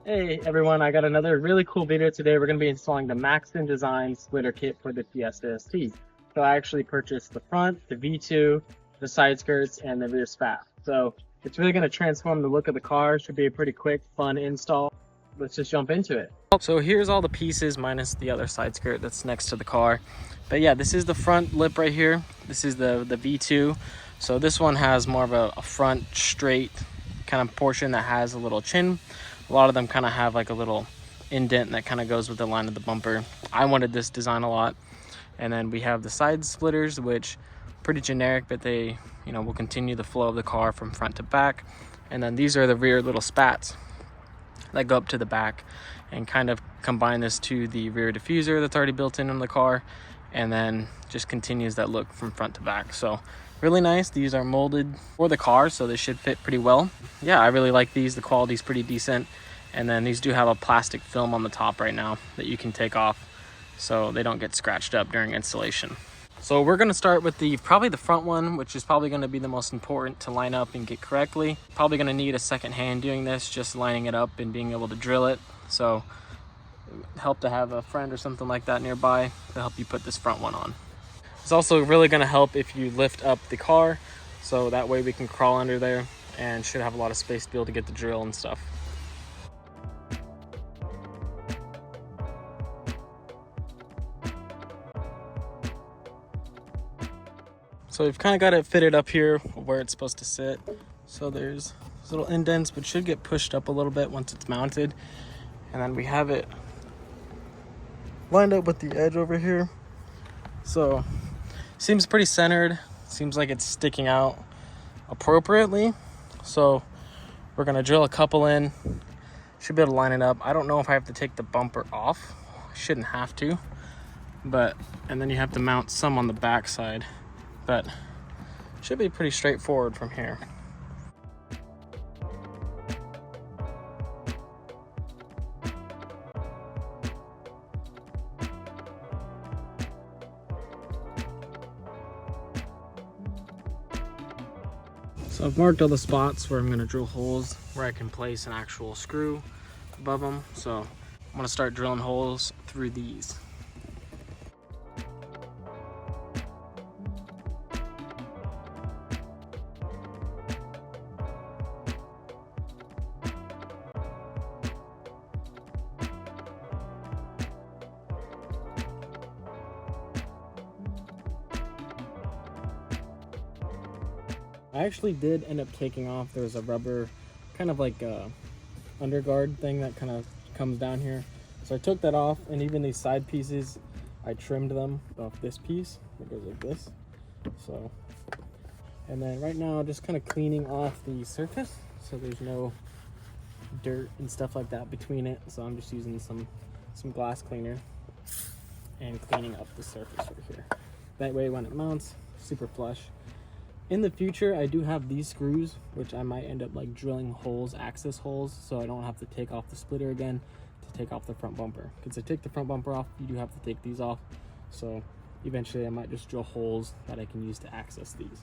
Hey everyone, I got another really cool video today. We're going to be installing the Maxton Design splitter kit for the Fiesta ST. So I actually purchased the front, the V2, the side skirts, and the rear spat. So it's really going to transform the look of the car. Should be a pretty quick, fun install. Let's just jump into it. So here's all the pieces minus the other side skirt that's next to the car. But yeah, this is the front lip right here. This is the V2. So this one has more of a front straight kind of portion that has a little chin. A lot of them kind of have like a little indent that kind of goes with the line of the bumper. I wanted this design a lot. And then we have the side splitters, which pretty generic, but they, will continue the flow of the car from front to back. And then these are the rear little spats that go up to the back and kind of combine this to the rear diffuser that's already built in the car, and then just continues that look from front to back. So really nice. These are molded for the car, so they should fit pretty well. Yeah, I really like these. The quality is pretty decent. And then these do have a plastic film on the top right now that you can take off so they don't get scratched up during installation. So we're going to start with probably the front one, which is probably going to be the most important to line up and get correctly. Probably going to need a second hand doing this, just lining it up and being able to drill it. So help to have a friend or something like that nearby to help you put this front one on. It's also really going to help if you lift up the car, so that way we can crawl under there and should have a lot of space to be able to get the drill and stuff. So we've kind of got it fitted up here where it's supposed to sit. So there's little indents, but should get pushed up a little bit once it's mounted. And then we have it lined up with the edge over here. So seems pretty centered. Seems like it's sticking out appropriately. So we're gonna drill a couple in. Should be able to line it up. I don't know if I have to take the bumper off. I shouldn't have to. And then you have to mount some on the back side. But should be pretty straightforward from here. So I've marked all the spots where I'm going to drill holes where I can place an actual screw above them. So I'm going to start drilling holes through these. I actually did end up taking off. There's a rubber kind of like underguard thing that kind of comes down here. So I took that off, and even these side pieces, I trimmed them off this piece. It goes like this. So, and then right now just kind of cleaning off the surface so there's no dirt and stuff like that between it. So I'm just using some glass cleaner and cleaning up the surface right here. That way when it mounts, super flush. In the future, I do have these screws, which I might end up like drilling holes, access holes, so I don't have to take off the splitter again to take off the front bumper. Because I take the front bumper off, you do have to take these off. So eventually I might just drill holes that I can use to access these.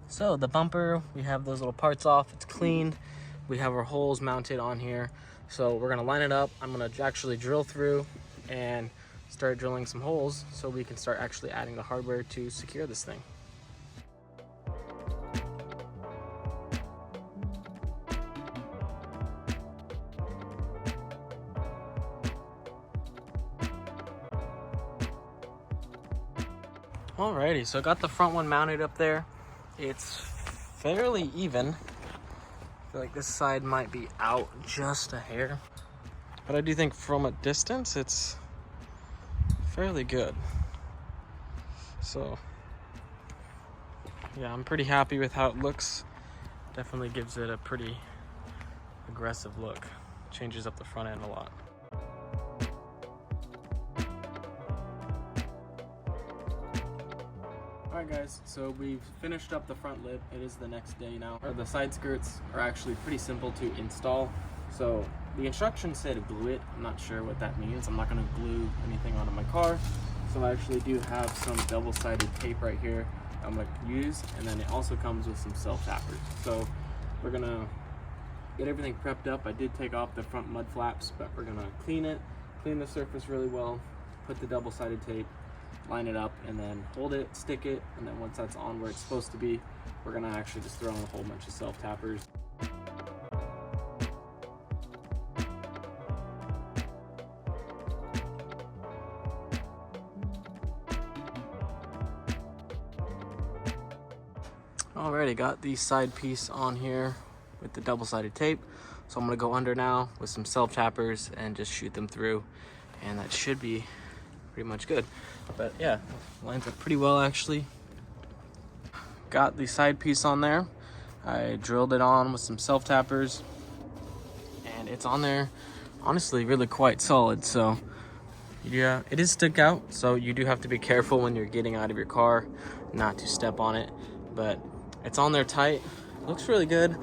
So the bumper, we have those little parts off, it's cleaned. We have our holes mounted on here. So we're gonna line it up. I'm gonna actually drill through and start drilling some holes so we can start actually adding the hardware to secure this thing. Alrighty, so I got the front one mounted up there. It's fairly even. I feel like this side might be out just a hair, but I do think from a distance it's fairly good. So yeah, I'm pretty happy with how it looks. Definitely gives it a pretty aggressive look. Changes up the front end a lot. Alright guys, so we've finished up the front lip. It is the next day now. The side skirts are actually pretty simple to install. So the instructions said glue it. I'm not sure what that means. I'm not going to glue anything onto my car. So I actually do have some double-sided tape right here I'm going to use, and then it also comes with some self-tappers. So we're gonna get everything prepped up. I did take off the front mud flaps, but we're gonna clean the surface really well, put the double-sided tape, line it up, and then hold it, stick it, and then once that's on where it's supposed to be, we're gonna actually just throw in a whole bunch of self-tappers. Alrighty, got the side piece on here with the double-sided tape. So I'm gonna go under now with some self-tappers and just shoot them through, and that should be pretty much good. But yeah, lines up pretty well actually. Got the side piece on there. I drilled it on with some self-tappers, and it's on there honestly really quite solid. So yeah, it is stick out, so you do have to be careful when you're getting out of your car not to step on it, but it's on there tight. Looks really good.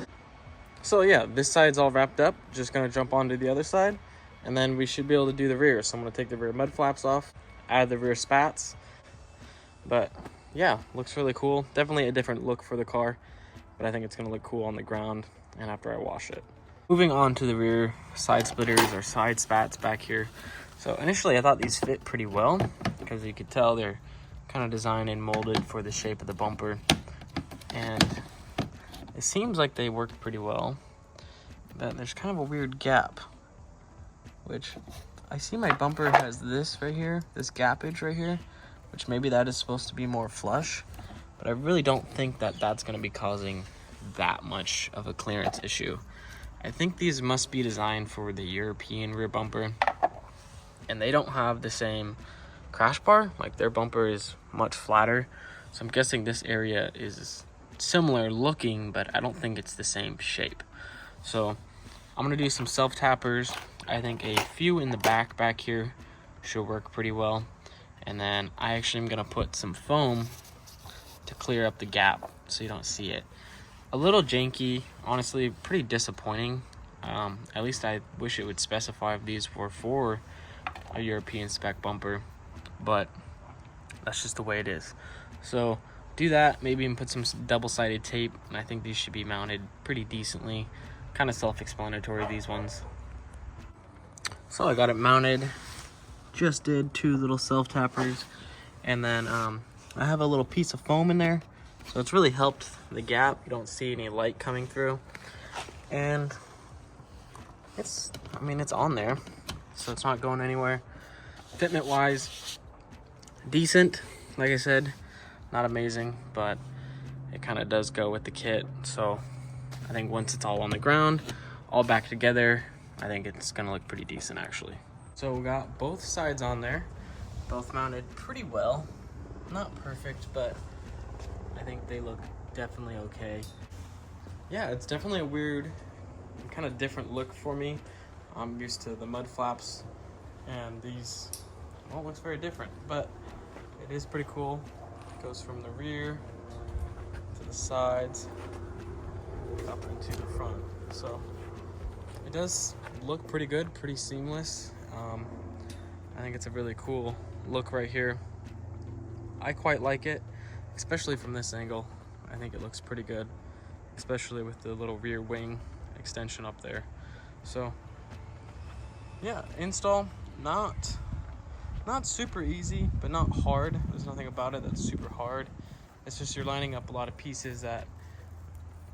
So yeah, this side's all wrapped up. Just gonna jump onto the other side, and then we should be able to do the rear. So I'm gonna take the rear mud flaps off, add the rear spats. But yeah, looks really cool. Definitely a different look for the car, but I think it's gonna look cool on the ground and after I wash it. Moving on to the rear side splitters or side spats back here. So initially I thought these fit pretty well, because you could tell they're kind of designed and molded for the shape of the bumper. And it seems like they worked pretty well, but there's kind of a weird gap, which I see my bumper has this right here, this gappage right here, which maybe that is supposed to be more flush, but I really don't think that that's going to be causing that much of a clearance issue. I think these must be designed for the European rear bumper, and they don't have the same crash bar. Like, their bumper is much flatter, so I'm guessing this area is similar looking, but I don't think it's the same shape. So I'm gonna do some self tappers. I think a few in the back here should work pretty well, and then I actually am gonna put some foam to clear up the gap so you don't see it. A little janky, honestly, pretty disappointing. At least I wish it would specify if these were for a European spec bumper, but that's just the way it is. So do that, maybe even put some double-sided tape, and I think these should be mounted pretty decently. Kind of self-explanatory, these ones. So I got it mounted, just did 2 little self-tappers, and then I have a little piece of foam in there, so it's really helped the gap. You don't see any light coming through, and it's on there, so it's not going anywhere. Fitment wise, decent. Like I said, not amazing, but it kind of does go with the kit. So I think once it's all on the ground, all back together, I think it's gonna look pretty decent actually. So we got both sides on there, both mounted pretty well. Not perfect, but I think they look definitely okay. Yeah, it's definitely a weird, kind of different look for me. I'm used to the mud flaps, and these, well, it looks very different, but it is pretty cool. It goes from the rear to the sides up into the front, so it does look pretty good, pretty seamless. I think it's a really cool look right here. I quite like it, especially from this angle. I think it looks pretty good, especially with the little rear wing extension up there. So yeah, install, not super easy, but not hard. There's nothing about it that's super hard. It's just you're lining up a lot of pieces that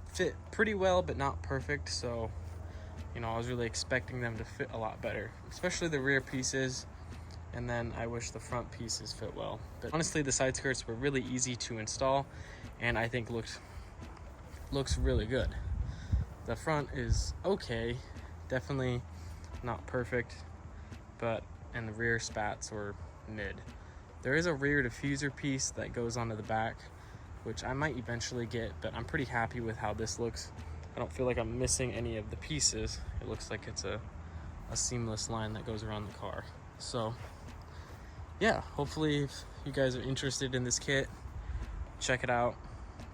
fit pretty well, but not perfect. So, you know, I was really expecting them to fit a lot better, especially the rear pieces. And then I wish the front pieces fit well. But honestly, the side skirts were really easy to install, and I think looks really good. The front is okay, definitely not perfect, and the rear spats were mid. There is a rear diffuser piece that goes onto the back, which I might eventually get, but I'm pretty happy with how this looks. I don't feel like I'm missing any of the pieces. It looks like it's a seamless line that goes around the car. So yeah, hopefully if you guys are interested in this kit, check it out.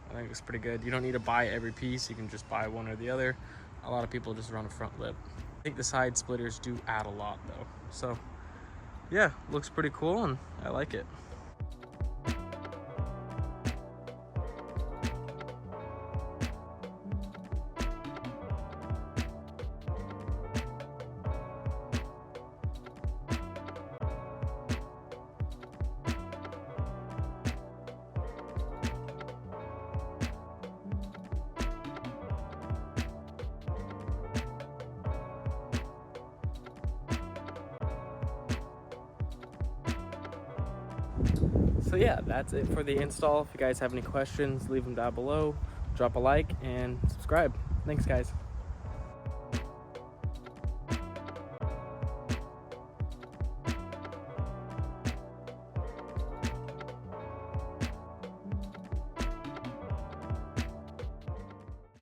I think it's pretty good. You don't need to buy every piece. You can just buy one or the other. A lot of people just run a front lip. I think the side splitters do add a lot though. So yeah, looks pretty cool and I like it. So yeah, that's it for the install. If you guys have any questions, leave them down below. Drop a like and subscribe. Thanks, guys.